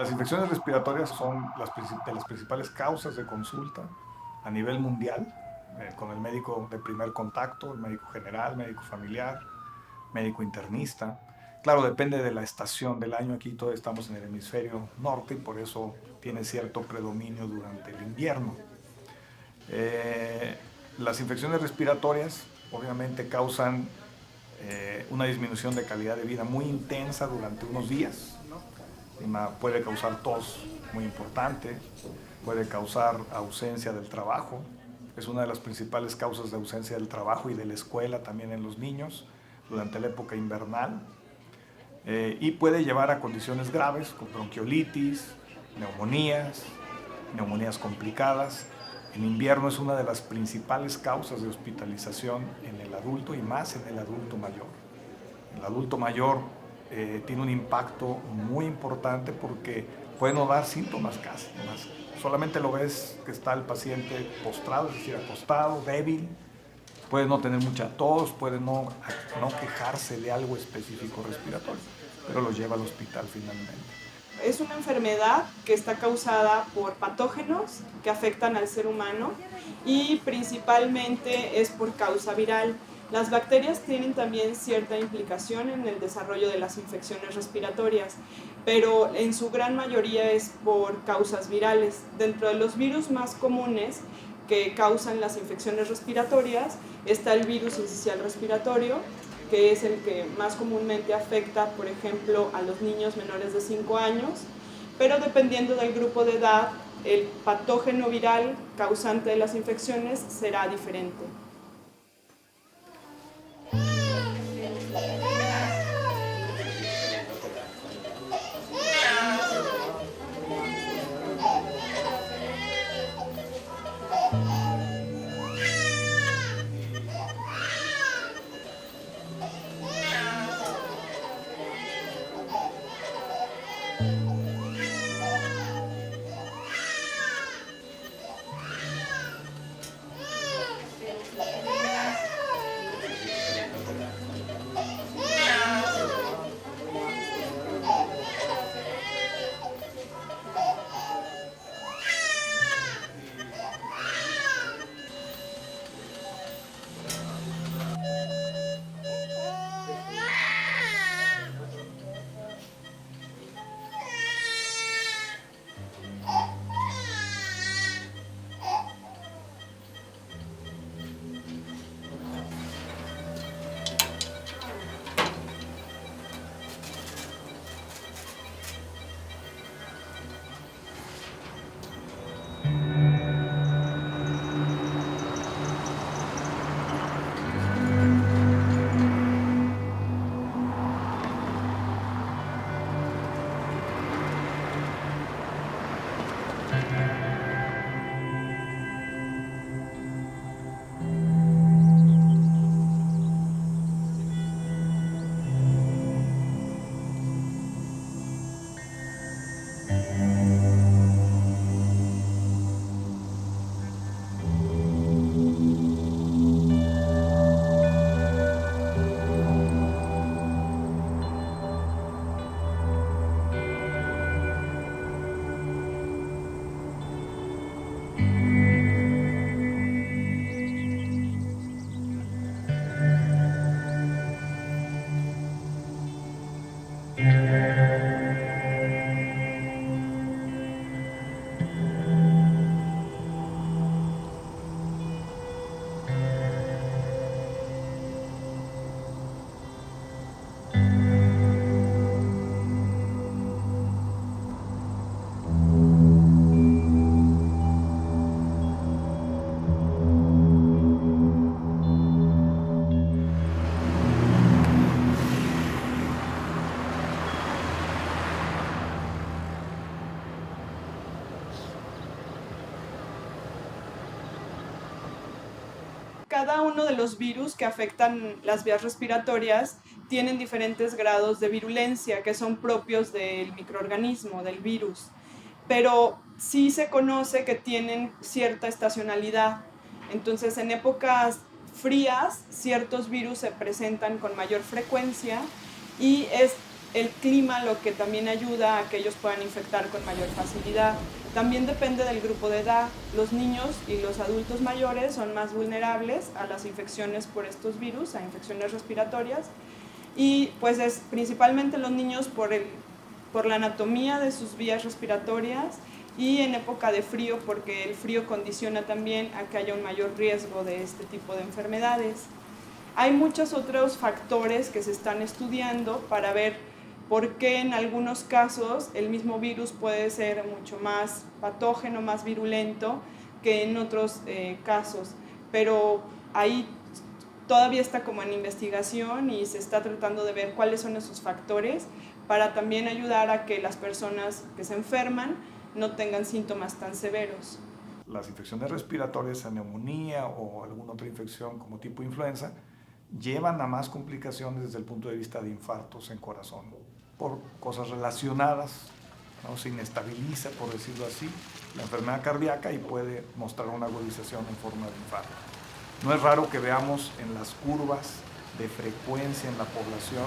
Las infecciones respiratorias son de las principales causas de consulta a nivel mundial, con el médico de primer contacto, el médico general, médico familiar, médico internista. Claro, depende de la estación del año. Aquí todavía estamos en el hemisferio norte y por eso tiene cierto predominio durante el invierno. Eh, las infecciones respiratorias obviamente causan una disminución de calidad de vida muy intensa durante unos días. Puede causar tos muy importante, puede causar ausencia del trabajo, es una de las principales causas de ausencia del trabajo y de la escuela también en los niños durante la época invernal, y puede llevar a condiciones graves como bronquiolitis, neumonías, neumonías complicadas. En invierno es una de las principales causas de hospitalización en el adulto y más en el adulto mayor. El adulto mayor tiene un impacto muy importante porque puede no dar síntomas casi. Solamente lo ves que está el paciente postrado, es decir, acostado, débil, puede no tener mucha tos, puede no quejarse de algo específico respiratorio, pero lo lleva al hospital finalmente. Es una enfermedad que está causada por patógenos que afectan al ser humano y principalmente es por causa viral. Las bacterias tienen también cierta implicación en el desarrollo de las infecciones respiratorias, pero en su gran mayoría es por causas virales. Dentro de los virus más comunes que causan las infecciones respiratorias está el virus sincicial respiratorio, que es el que más comúnmente afecta, por ejemplo, a los niños menores de 5 años, pero dependiendo del grupo de edad, el patógeno viral causante de las infecciones será diferente. Cada uno de los virus que afectan las vías respiratorias tienen diferentes grados de virulencia que son propios del microorganismo, del virus. Pero sí se conoce que tienen cierta estacionalidad. Entonces, en épocas frías, ciertos virus se presentan con mayor frecuencia y es el clima lo que también ayuda a que ellos puedan infectar con mayor facilidad. También depende del grupo de edad. Los niños y los adultos mayores son más vulnerables a las infecciones por estos virus, a infecciones respiratorias. Y pues es principalmente los niños por la anatomía de sus vías respiratorias, y en época de frío porque el frío condiciona también a que haya un mayor riesgo de este tipo de enfermedades. Hay muchos otros factores que se están estudiando para ver por qué en algunos casos el mismo virus puede ser mucho más patógeno, más virulento que en otros casos, pero ahí todavía está como en investigación y se está tratando de ver cuáles son esos factores para también ayudar a que las personas que se enferman no tengan síntomas tan severos. Las infecciones respiratorias, neumonía o alguna otra infección como tipo influenza, llevan a más complicaciones desde el punto de vista de infartos en corazón, por cosas relacionadas, ¿no? Se inestabiliza, por decirlo así, la enfermedad cardíaca y puede mostrar una agudización en forma de infarto. No es raro que veamos en las curvas de frecuencia en la población,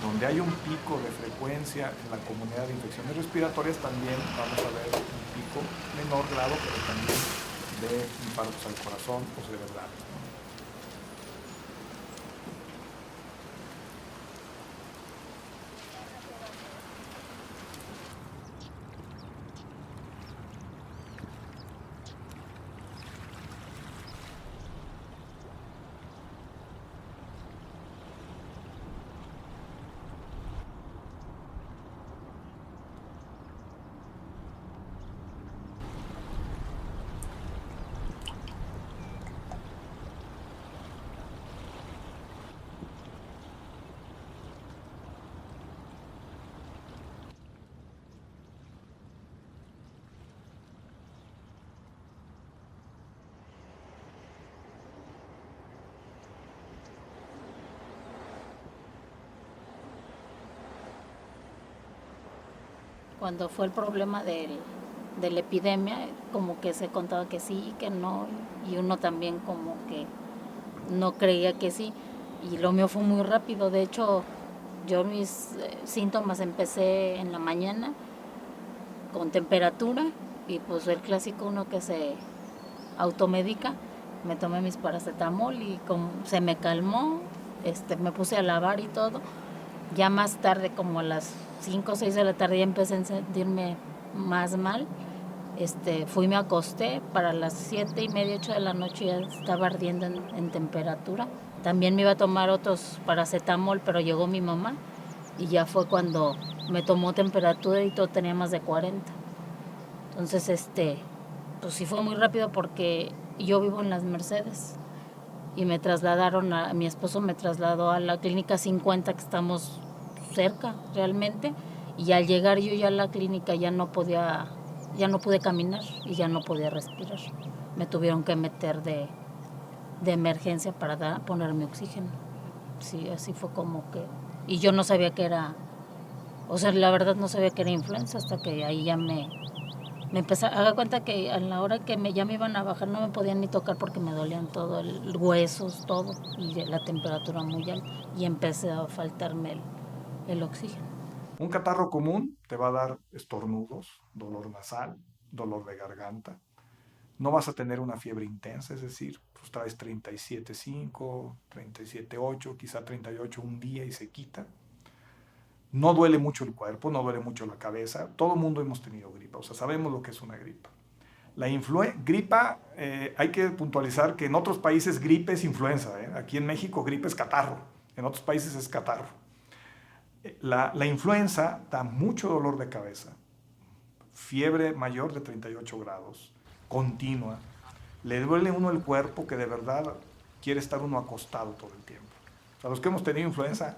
donde hay un pico de frecuencia en la comunidad de infecciones respiratorias, también vamos a ver un pico menor grado, pero también de infartos al corazón o cerebrales, ¿no? Cuando fue el problema de la epidemia, como que se contaba que sí y que no, y uno también como que no creía que sí, y lo mío fue muy rápido. De hecho, yo mis síntomas empecé en la mañana con temperatura, y pues el clásico uno que se automedica. Me tomé mis paracetamol y como se me calmó, me puse a lavar y todo. Ya más tarde, como a las 5 o 6 de la tarde, ya empecé a sentirme más mal. Me acosté, para las 7:30, 8 de la noche ya estaba ardiendo en temperatura. También me iba a tomar otros paracetamol, pero llegó mi mamá y ya fue cuando me tomó temperatura y todo tenía más de 40. Entonces, pues sí fue muy rápido porque yo vivo en Las Mercedes y mi esposo me trasladó a la clínica 50, que estamos cerca realmente, y al llegar yo ya a la clínica ya no pude caminar y ya no podía respirar. Me tuvieron que meter de emergencia para ponerme oxígeno. Sí, así fue como que... Y yo no sabía que era... O sea, la verdad no sabía que era influenza hasta que ahí ya me empecé a dar cuenta que a la hora que ya me iban a bajar no me podían ni tocar porque me dolían todo, huesos, todo, y la temperatura muy alta, y empecé a faltarme el oxígeno. Un catarro común te va a dar estornudos, dolor nasal, dolor de garganta. No vas a tener una fiebre intensa, es decir, pues traes 37,5, 37,8, quizá 38 un día y se quita. No duele mucho el cuerpo, no duele mucho la cabeza. Todo el mundo hemos tenido gripa, o sea, sabemos lo que es una gripa. La gripa, hay que puntualizar que en otros países gripe es influenza. Aquí en México gripe es catarro, en otros países es catarro. La influenza da mucho dolor de cabeza, fiebre mayor de 38 grados, continua. Le duele a uno el cuerpo que de verdad quiere estar uno acostado todo el tiempo. O sea, los que hemos tenido influenza,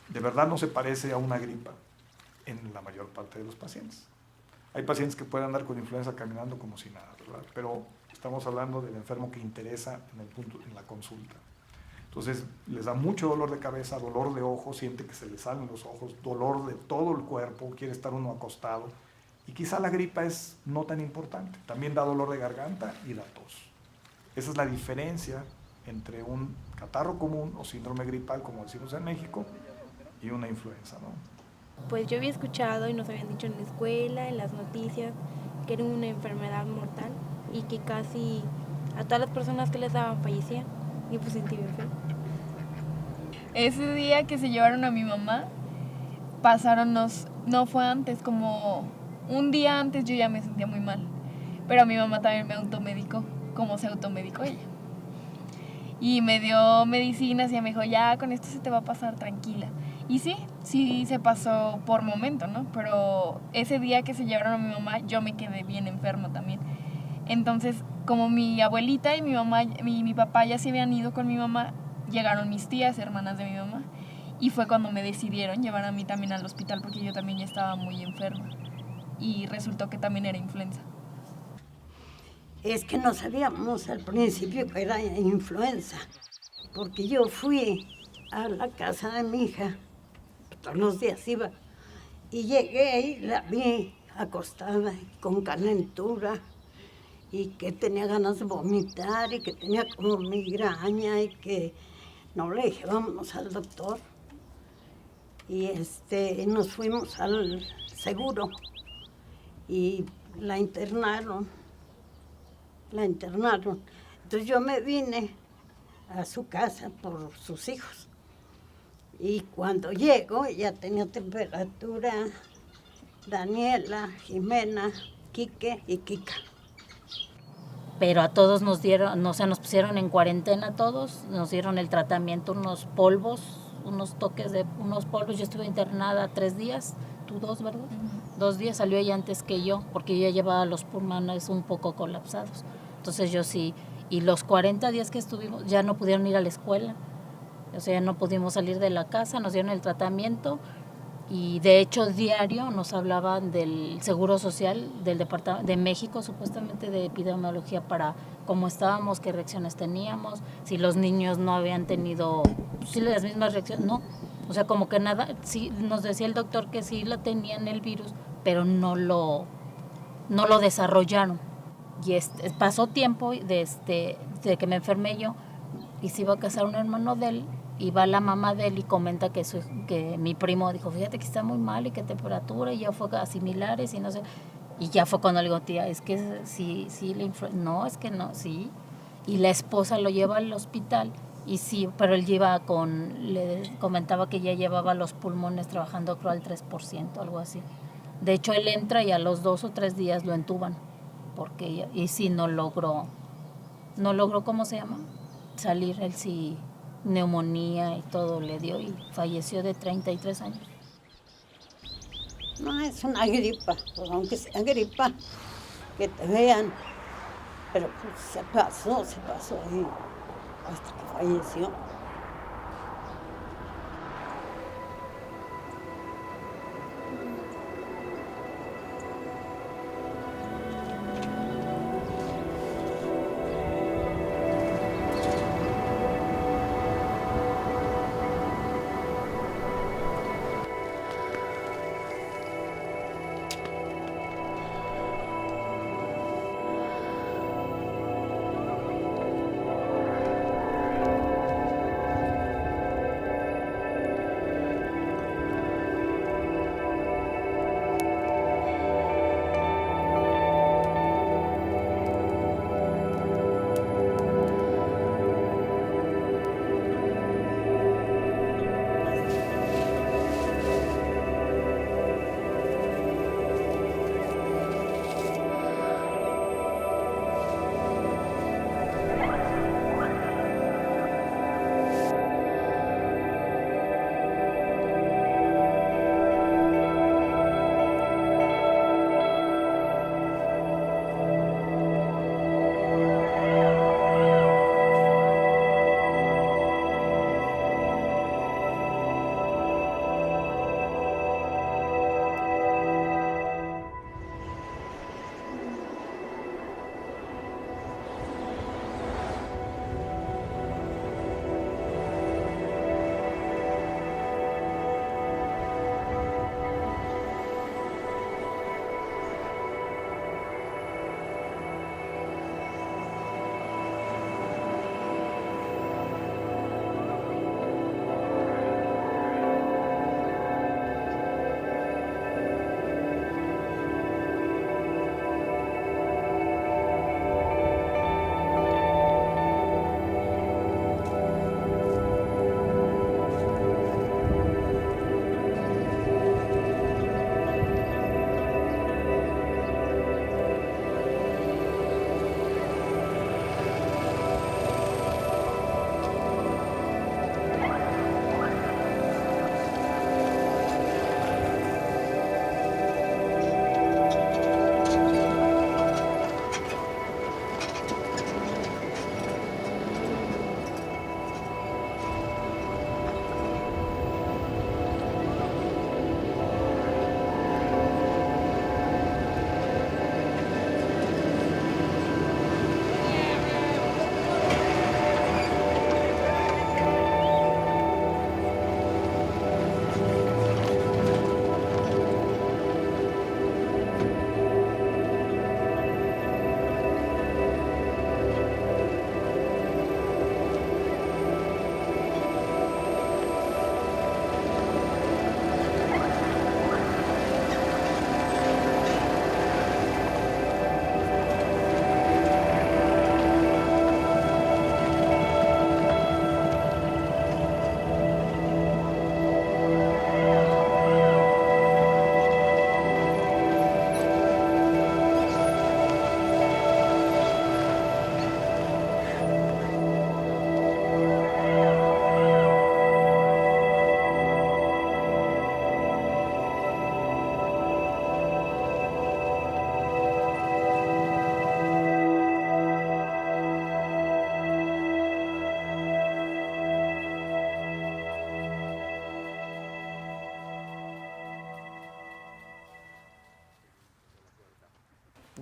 de verdad no se parece a una gripa en la mayor parte de los pacientes. Hay pacientes que pueden andar con influenza caminando como si nada, ¿verdad? Pero estamos hablando del enfermo que interesa en la consulta. Entonces, les da mucho dolor de cabeza, dolor de ojos, siente que se le salen los ojos, dolor de todo el cuerpo, quiere estar uno acostado. Y quizá la gripa es no tan importante. También da dolor de garganta y da tos. Esa es la diferencia entre un catarro común o síndrome gripal, como decimos en México, y una influenza, ¿no? Pues yo había escuchado y nos habían dicho en la escuela, en las noticias, que era una enfermedad mortal y que casi a todas las personas que les daban fallecían. Y pues sentí bien feo. Ese día que se llevaron a mi mamá, no fue antes, como un día antes yo ya me sentía muy mal. Pero mi mamá también me automedicó, como se automedicó ella. Y me dio medicinas y me dijo, ya con esto se te va a pasar, tranquila. Y sí se pasó por momento, ¿no? Pero ese día que se llevaron a mi mamá, yo me quedé bien enferma también. Entonces, como mi abuelita y mi mamá, mi papá ya se habían ido con mi mamá, llegaron mis tías, hermanas de mi mamá, y fue cuando me decidieron llevar a mí también al hospital porque yo también ya estaba muy enferma. Y resultó que también era influenza. Es que no sabíamos al principio que era influenza, porque yo fui a la casa de mi hija, todos los días iba, y llegué y la vi acostada con calentura y que tenía ganas de vomitar y que tenía como migraña y que no le dije, vámonos al doctor. Y nos fuimos al seguro y la internaron. Entonces yo me vine a su casa por sus hijos. Y cuando llego ya tenía temperatura Daniela, Jimena, Quique y Kika. Pero a todos nos dieron, o sea, nos pusieron en cuarentena a todos, nos dieron el tratamiento, unos polvos, unos toques de unos polvos. Yo estuve internada 3 días, tú 2, ¿verdad? 2 días, salió ella antes que yo, porque yo ya llevaba los pulmones un poco colapsados. Entonces yo sí, y los 40 días que estuvimos, ya no pudieron ir a la escuela, o sea, ya no pudimos salir de la casa, nos dieron el tratamiento. Y de hecho diario nos hablaban del Seguro Social del Departamento de México, supuestamente de epidemiología, para cómo estábamos, qué reacciones teníamos, si los niños no habían tenido las mismas reacciones, no, o sea, como que nada. Sí nos decía el doctor que sí la tenían el virus, pero no lo desarrollaron. Y pasó tiempo de que me enfermé yo, y se iba a casar un hermano de él, y va la mamá de él y comenta que mi primo dijo, fíjate que está muy mal y que temperatura, y ya fue a similares y no sé. Y ya fue cuando le digo, tía, es que sí, no, es que no, sí. Y la esposa lo lleva al hospital y sí, pero él le comentaba que ya llevaba los pulmones trabajando, creo, al 3%, algo así. De hecho, él entra y a los 2 o 3 días lo entuban, y sí no logró, ¿cómo se llama? Salir. Él sí, neumonía y todo le dio y falleció de 33 años. No, es una gripa, pues aunque sea gripa, que te vean. Pero pues se pasó y hasta que falleció.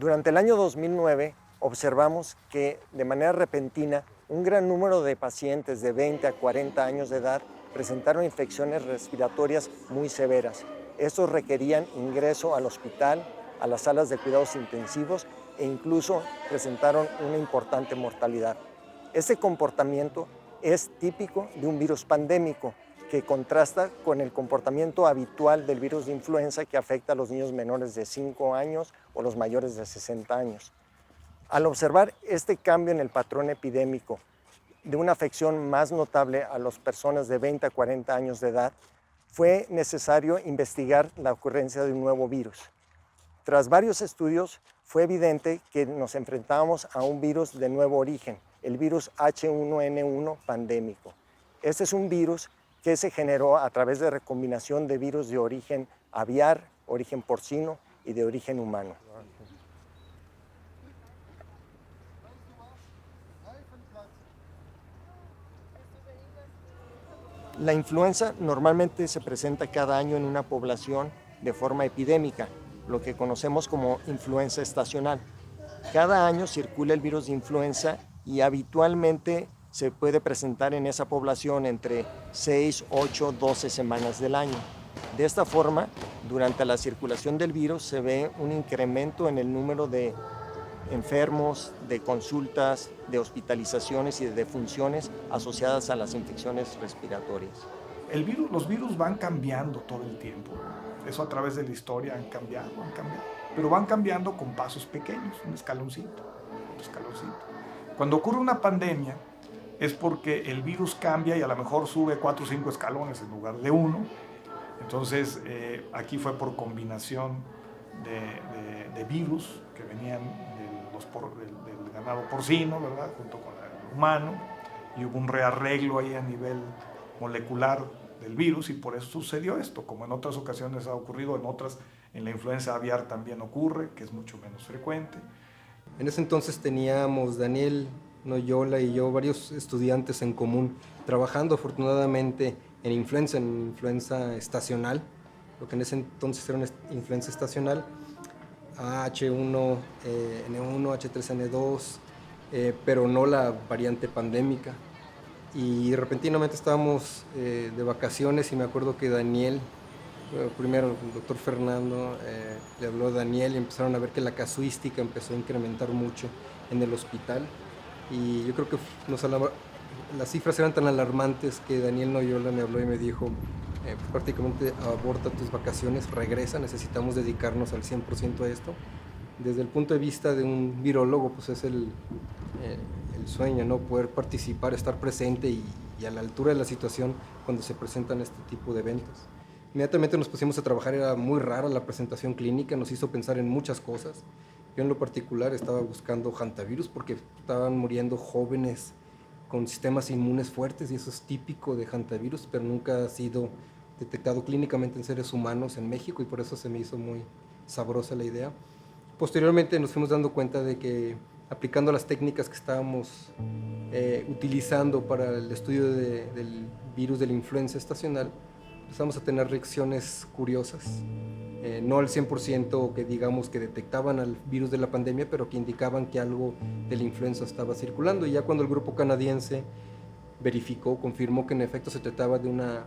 Durante el año 2009 observamos que de manera repentina un gran número de pacientes de 20 a 40 años de edad presentaron infecciones respiratorias muy severas. Estos requerían ingreso al hospital, a las salas de cuidados intensivos e incluso presentaron una importante mortalidad. Este comportamiento es típico de un virus pandémico que contrasta con el comportamiento habitual del virus de influenza que afecta a los niños menores de 5 años o los mayores de 60 años. Al observar este cambio en el patrón epidémico de una afección más notable a las personas de 20 a 40 años de edad, fue necesario investigar la ocurrencia de un nuevo virus. Tras varios estudios, fue evidente que nos enfrentábamos a un virus de nuevo origen, el virus H1N1 pandémico. Este es un virus que se generó a través de recombinación de virus de origen aviar, origen porcino y de origen humano. La influenza normalmente se presenta cada año en una población de forma epidémica, lo que conocemos como influenza estacional. Cada año circula el virus de influenza y habitualmente se puede presentar en esa población entre 6, 8, 12 semanas del año. De esta forma, durante la circulación del virus se ve un incremento en el número de enfermos, de consultas, de hospitalizaciones y de defunciones asociadas a las infecciones respiratorias. Los virus van cambiando todo el tiempo. Eso a través de la historia han cambiado. Pero van cambiando con pasos pequeños, un escaloncito. Cuando ocurre una pandemia es porque el virus cambia y a lo mejor sube 4 o 5 escalones en lugar de 1. Entonces, aquí fue por combinación de virus que venían del ganado porcino, ¿verdad?, junto con el humano, y hubo un rearreglo ahí a nivel molecular del virus y por eso sucedió esto, como en otras ocasiones ha ocurrido, en la influenza aviar también ocurre, que es mucho menos frecuente. En ese entonces teníamos Daniel Noyola y yo varios estudiantes en común trabajando afortunadamente en influenza estacional, lo que en ese entonces era una influenza estacional, H1N1, H3N2, pero no la variante pandémica. Y repentinamente estábamos de vacaciones y me acuerdo que Daniel, primero el doctor Fernando le habló a Daniel y empezaron a ver que la casuística empezó a incrementar mucho en el hospital. Y yo creo que las cifras eran tan alarmantes que Daniel Noyola me habló y me dijo, prácticamente aborta tus vacaciones, regresa, necesitamos dedicarnos al 100% a esto. Desde el punto de vista de un virólogo, pues es el sueño, ¿no? Poder participar, estar presente y a la altura de la situación cuando se presentan este tipo de eventos. Inmediatamente nos pusimos a trabajar, era muy rara la presentación clínica, nos hizo pensar en muchas cosas. Yo en lo particular estaba buscando hantavirus porque estaban muriendo jóvenes con sistemas inmunes fuertes y eso es típico de hantavirus, pero nunca ha sido detectado clínicamente en seres humanos en México y por eso se me hizo muy sabrosa la idea. Posteriormente nos fuimos dando cuenta de que aplicando las técnicas que estábamos utilizando para el estudio del virus de la influenza estacional, empezamos a tener reacciones curiosas. No al 100% que digamos que detectaban al virus de la pandemia, pero que indicaban que algo de la influenza estaba circulando. Y ya cuando el grupo canadiense confirmó que en efecto se trataba de una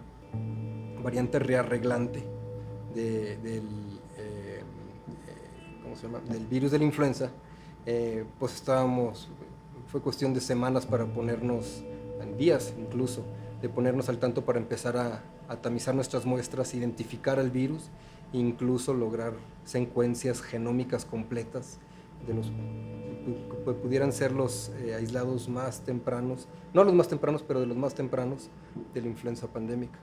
variante rearreglante del virus de la influenza, pues fue cuestión de semanas para ponernos, en días incluso, de ponernos al tanto para empezar a tamizar nuestras muestras, identificar al virus, incluso lograr secuencias genómicas completas de los que pudieran ser los aislados más tempranos, no los más tempranos, pero de los más tempranos de la influenza pandémica.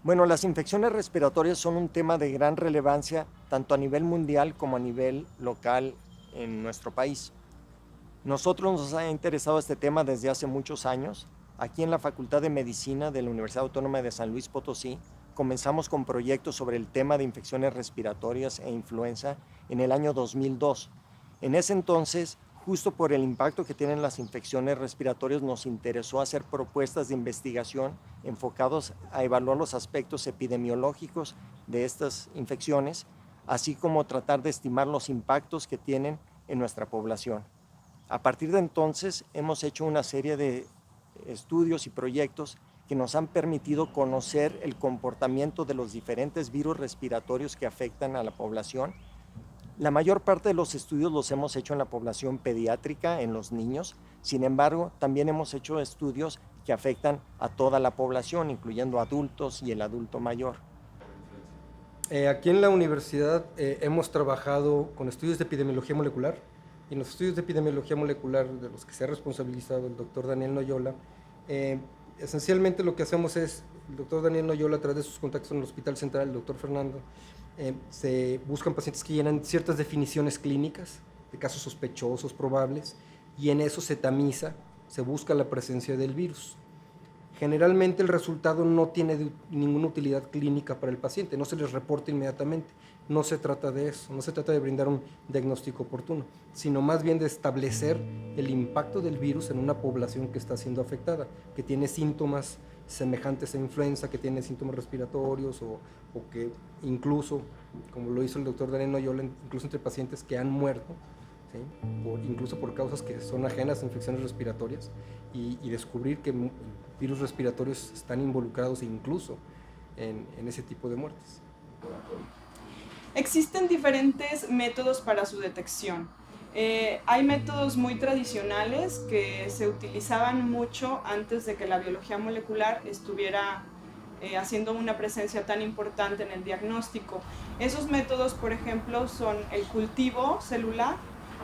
Bueno, las infecciones respiratorias son un tema de gran relevancia tanto a nivel mundial como a nivel local en nuestro país. Nosotros nos ha interesado este tema desde hace muchos años. Aquí en la Facultad de Medicina de la Universidad Autónoma de San Luis Potosí comenzamos con proyectos sobre el tema de infecciones respiratorias e influenza en el año 2002. En ese entonces, justo por el impacto que tienen las infecciones respiratorias, nos interesó hacer propuestas de investigación enfocados a evaluar los aspectos epidemiológicos de estas infecciones, así como tratar de estimar los impactos que tienen en nuestra población. A partir de entonces hemos hecho una serie de estudios y proyectos que nos han permitido conocer el comportamiento de los diferentes virus respiratorios que afectan a la población. La mayor parte de los estudios los hemos hecho en la población pediátrica, en los niños. Sin embargo, también hemos hecho estudios que afectan a toda la población, incluyendo adultos y el adulto mayor. Aquí en la universidad hemos trabajado con estudios de epidemiología molecular, y en los estudios de epidemiología molecular de los que se ha responsabilizado el doctor Daniel Noyola, esencialmente lo que hacemos es, el doctor Daniel Noyola, a través de sus contactos en el Hospital Central, el doctor Fernando, se buscan pacientes que llenan ciertas definiciones clínicas de casos sospechosos, probables, y en eso se tamiza, se busca la presencia del virus. Generalmente el resultado no tiene ninguna utilidad clínica para el paciente, no se les reporta inmediatamente. No se trata de eso, no se trata de brindar un diagnóstico oportuno, sino más bien de establecer el impacto del virus en una población que está siendo afectada, que tiene síntomas semejantes a influenza, que tiene síntomas respiratorios o que incluso, como lo hizo el doctor Daniel Noyola, incluso entre pacientes que han muerto, ¿sí? Incluso por causas que son ajenas a infecciones respiratorias, y descubrir que virus respiratorios están involucrados incluso en ese tipo de muertes. Existen diferentes métodos para su detección. Hay métodos muy tradicionales que se utilizaban mucho antes de que la biología molecular estuviera haciendo una presencia tan importante en el diagnóstico. Esos métodos, por ejemplo, son el cultivo celular,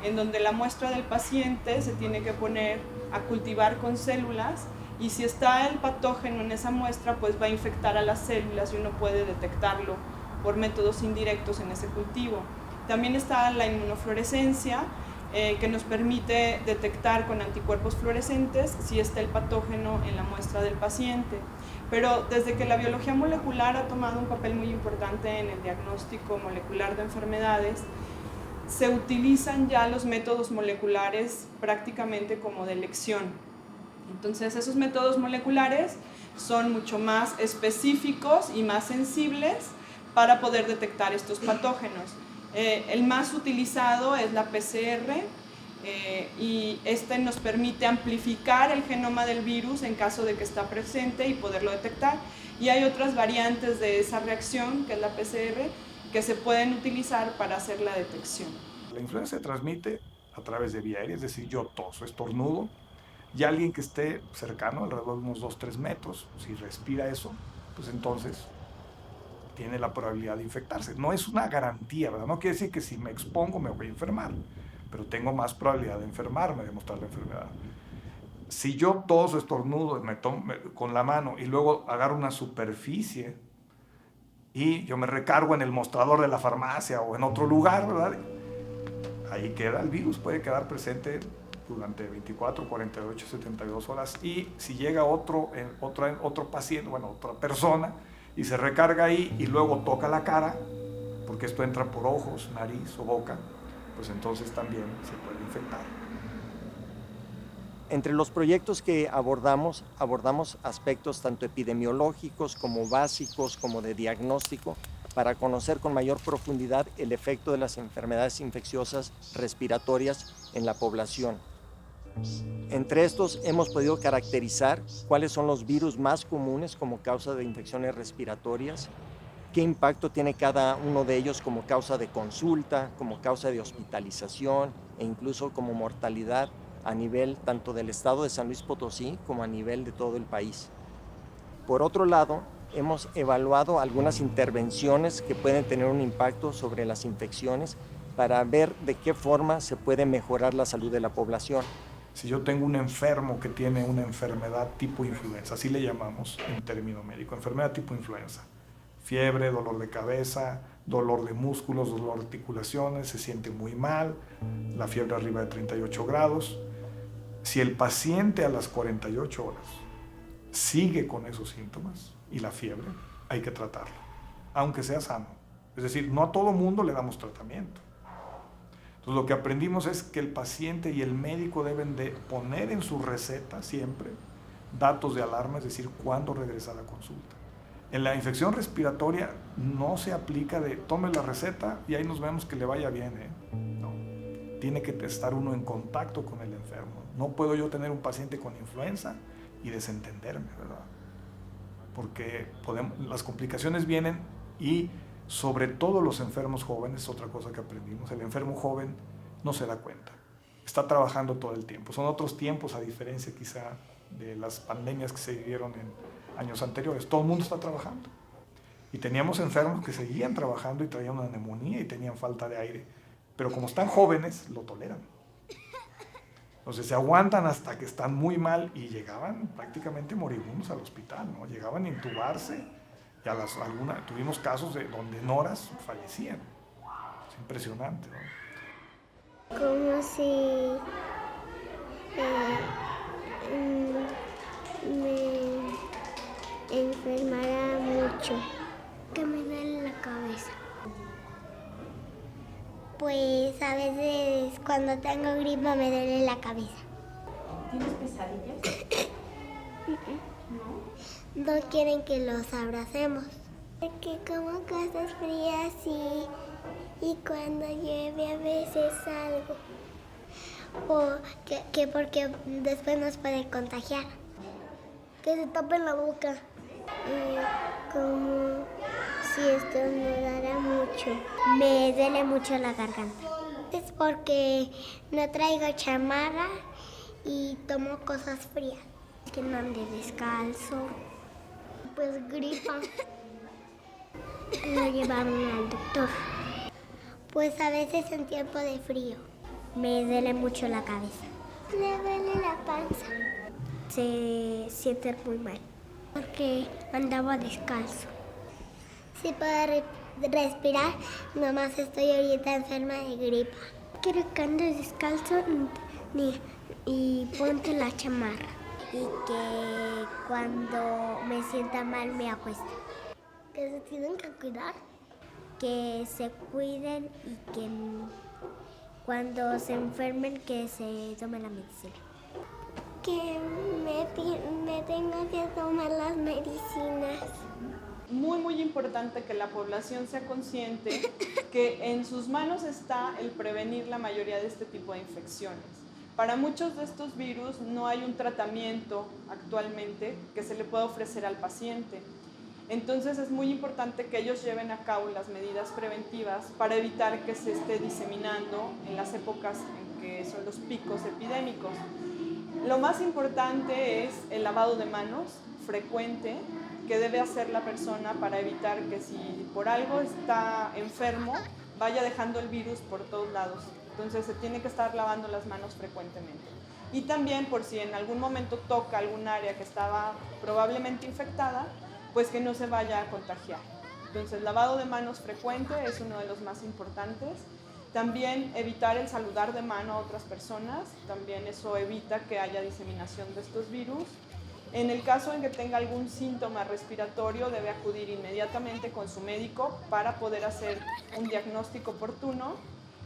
en donde la muestra del paciente se tiene que poner a cultivar con células, y si está el patógeno en esa muestra, pues va a infectar a las células y uno puede detectarlo por métodos indirectos en ese cultivo. También está la inmunofluorescencia, que nos permite detectar con anticuerpos fluorescentes si está el patógeno en la muestra del paciente. Pero desde que la biología molecular ha tomado un papel muy importante en el diagnóstico molecular de enfermedades, se utilizan ya los métodos moleculares prácticamente como de elección. Entonces, esos métodos moleculares son mucho más específicos y más sensibles para poder detectar estos patógenos. El más utilizado es la PCR, y este nos permite amplificar el genoma del virus en caso de que está presente y poderlo detectar. Y hay otras variantes de esa reacción, que es la PCR, que se pueden utilizar para hacer la detección. La influenza se transmite a través de vía aérea, es decir, yo toso, estornudo, y alguien que esté cercano, alrededor de unos 2-3 metros, si respira eso, pues entonces tiene la probabilidad de infectarse. No es una garantía, ¿verdad? No quiere decir que si me expongo me voy a enfermar, pero tengo más probabilidad de enfermarme, de mostrar la enfermedad. Si yo toso, estornudo, me tomo con la mano y luego agarro una superficie y yo me recargo en el mostrador de la farmacia o en otro lugar, ¿verdad? Ahí queda el virus, puede quedar presente durante 24, 48, 72 horas, y si llega otro paciente, bueno, otra persona, y se recarga ahí y luego toca la cara, porque esto entra por ojos, nariz o boca, pues entonces también se puede infectar. Entre los proyectos que abordamos aspectos tanto epidemiológicos como básicos, como de diagnóstico, para conocer con mayor profundidad el efecto de las enfermedades infecciosas respiratorias en la población. Entre estos hemos podido caracterizar cuáles son los virus más comunes como causa de infecciones respiratorias, qué impacto tiene cada uno de ellos como causa de consulta, como causa de hospitalización e incluso como mortalidad a nivel tanto del estado de San Luis Potosí como a nivel de todo el país. Por otro lado, hemos evaluado algunas intervenciones que pueden tener un impacto sobre las infecciones para ver de qué forma se puede mejorar la salud de la población. Si yo tengo un enfermo que tiene una enfermedad tipo influenza, así le llamamos en término médico, enfermedad tipo influenza, fiebre, dolor de cabeza, dolor de músculos, dolor de articulaciones, se siente muy mal, la fiebre arriba de 38 grados, si el paciente a las 48 horas sigue con esos síntomas y la fiebre, hay que tratarlo, aunque sea sano. Es decir, no a todo mundo le damos tratamiento. Entonces, lo que aprendimos es que el paciente y el médico deben de poner en su receta siempre datos de alarma, es decir, cuándo regresa a la consulta. En la infección respiratoria no se aplica de tome la receta y ahí nos vemos que le vaya bien, ¿eh? No. tiene que estar uno en contacto con el enfermo. No puedo yo tener un paciente con influenza y desentenderme, ¿verdad? Porque las complicaciones vienen, y sobre todo los enfermos jóvenes, otra cosa que aprendimos, el enfermo joven no se da cuenta, está trabajando todo el tiempo. Son otros tiempos, a diferencia quizá de las pandemias que se vivieron en años anteriores. Todo el mundo está trabajando. Y teníamos enfermos que seguían trabajando y traían una neumonía y tenían falta de aire. Pero como están jóvenes, lo toleran. Entonces se aguantan hasta que están muy mal y llegaban prácticamente moribundos al hospital, ¿no? Llegaban a intubarse y tuvimos casos donde en horas fallecían. Es impresionante, ¿no? Como si me enfermara mucho, que me duele la cabeza. Pues a veces cuando tengo gripa me duele la cabeza. ¿Tienes pesadillas? No quieren que los abracemos. Que como cosas frías y cuando llueve a veces salgo. O que porque después nos puede contagiar. Que se tapen la boca. Como si estornudara mucho. Me duele mucho la garganta. Es porque no traigo chamarra y tomo cosas frías. Que no ande descalzo. Pues gripa. Lo llevaron al doctor. Pues a veces en tiempo de frío. Me duele mucho la cabeza. Le duele la panza. Se siente muy mal. Porque andaba descalzo. Sí puedo respirar, nomás estoy ahorita enferma de gripa. Quiero que andes descalzo y ponte la chamarra. Y que cuando me sienta mal me acueste. Que se tienen que cuidar. Que se cuiden y que cuando se enfermen que se tomen la medicina. Que me tengo que tomar las medicinas. Muy importante que la población sea consciente que en sus manos está el prevenir la mayoría de este tipo de infecciones. Para muchos de estos virus no hay un tratamiento actualmente que se le pueda ofrecer al paciente. Entonces es muy importante que ellos lleven a cabo las medidas preventivas para evitar que se esté diseminando en las épocas en que son los picos epidémicos. Lo más importante es el lavado de manos frecuente que debe hacer la persona para evitar que si por algo está enfermo, vaya dejando el virus por todos lados. Entonces se tiene que estar lavando las manos frecuentemente. Y también por si en algún momento toca algún área que estaba probablemente infectada, pues que no se vaya a contagiar. Entonces lavado de manos frecuente es uno de los más importantes. También evitar el saludar de mano a otras personas, también eso evita que haya diseminación de estos virus. En el caso en que tenga algún síntoma respiratorio, debe acudir inmediatamente con su médico para poder hacer un diagnóstico oportuno.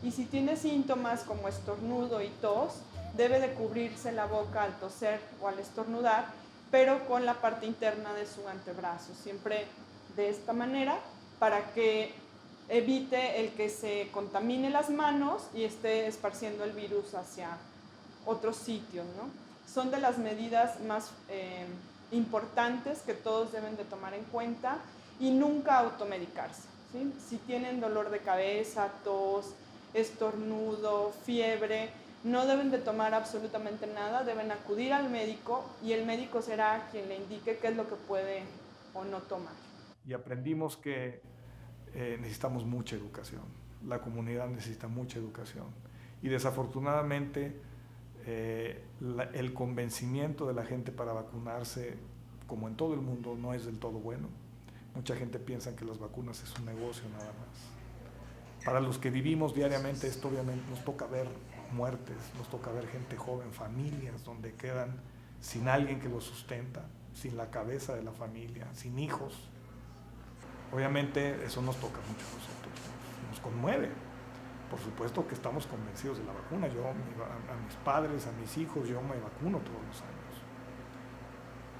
Y si tiene síntomas como estornudo y tos, debe de cubrirse la boca al toser o al estornudar, pero con la parte interna de su antebrazo, siempre de esta manera, para que evite el que se contamine las manos y esté esparciendo el virus hacia otros sitios, ¿no? Son de las medidas más importantes que todos deben de tomar en cuenta y nunca automedicarse, ¿sí? Si tienen dolor de cabeza, tos, estornudo, fiebre, no deben de tomar absolutamente nada, deben acudir al médico y el médico será quien le indique qué es lo que puede o no tomar. Y aprendimos que necesitamos mucha educación, la comunidad necesita mucha educación y desafortunadamente el convencimiento de la gente para vacunarse, como en todo el mundo, no es del todo bueno. Mucha gente piensa que las vacunas es un negocio nada más. Para los que vivimos diariamente esto, obviamente nos toca ver muertes, nos toca ver gente joven, familias donde quedan sin alguien que los sustenta, sin la cabeza de la familia, sin hijos. Obviamente eso nos toca mucho a nosotros, nos conmueve. Por supuesto que estamos convencidos de la vacuna. Yo, a mis padres, a mis hijos, yo me vacuno todos los años.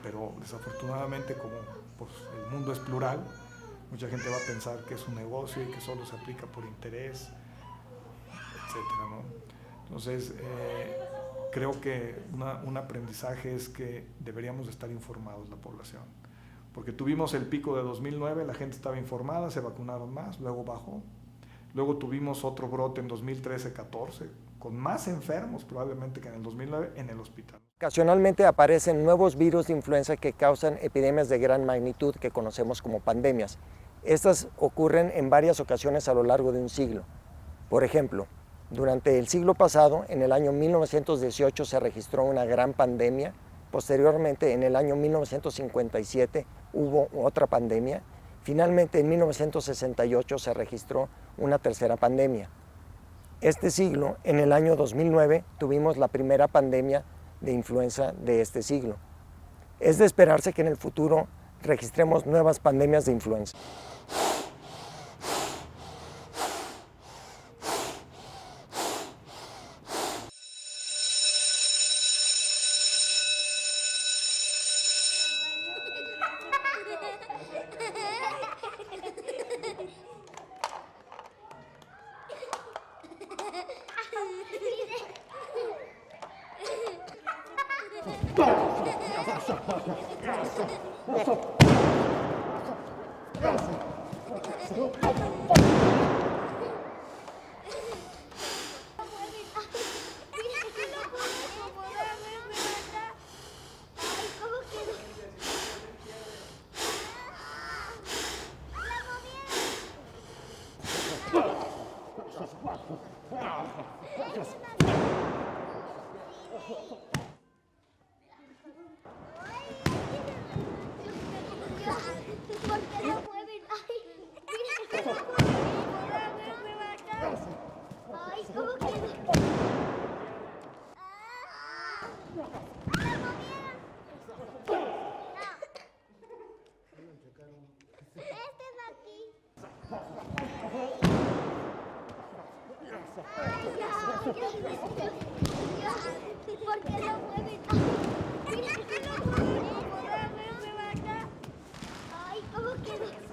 Pero desafortunadamente, como pues, el mundo es plural, mucha gente va a pensar que es un negocio y que solo se aplica por interés, etcétera, ¿no? Entonces, creo que un aprendizaje es que deberíamos estar informados la población. Porque tuvimos el pico de 2009, la gente estaba informada, se vacunaron más, luego bajó. Luego tuvimos otro brote en 2013-14, con más enfermos probablemente que en el 2009 en el hospital. Ocasionalmente aparecen nuevos virus de influenza que causan epidemias de gran magnitud que conocemos como pandemias. Estas ocurren en varias ocasiones a lo largo de un siglo. Por ejemplo, durante el siglo pasado, en el año 1918 se registró una gran pandemia. Posteriormente, en el año 1957 hubo otra pandemia. Finalmente, en 1968 se registró una tercera pandemia. Este siglo, en el año 2009, tuvimos la primera pandemia de influenza de este siglo. Es de esperarse que en el futuro registremos nuevas pandemias de influenza. ¿Por qué lo mueven? Mira que lo mueven. Ay, ¿cómo quedó?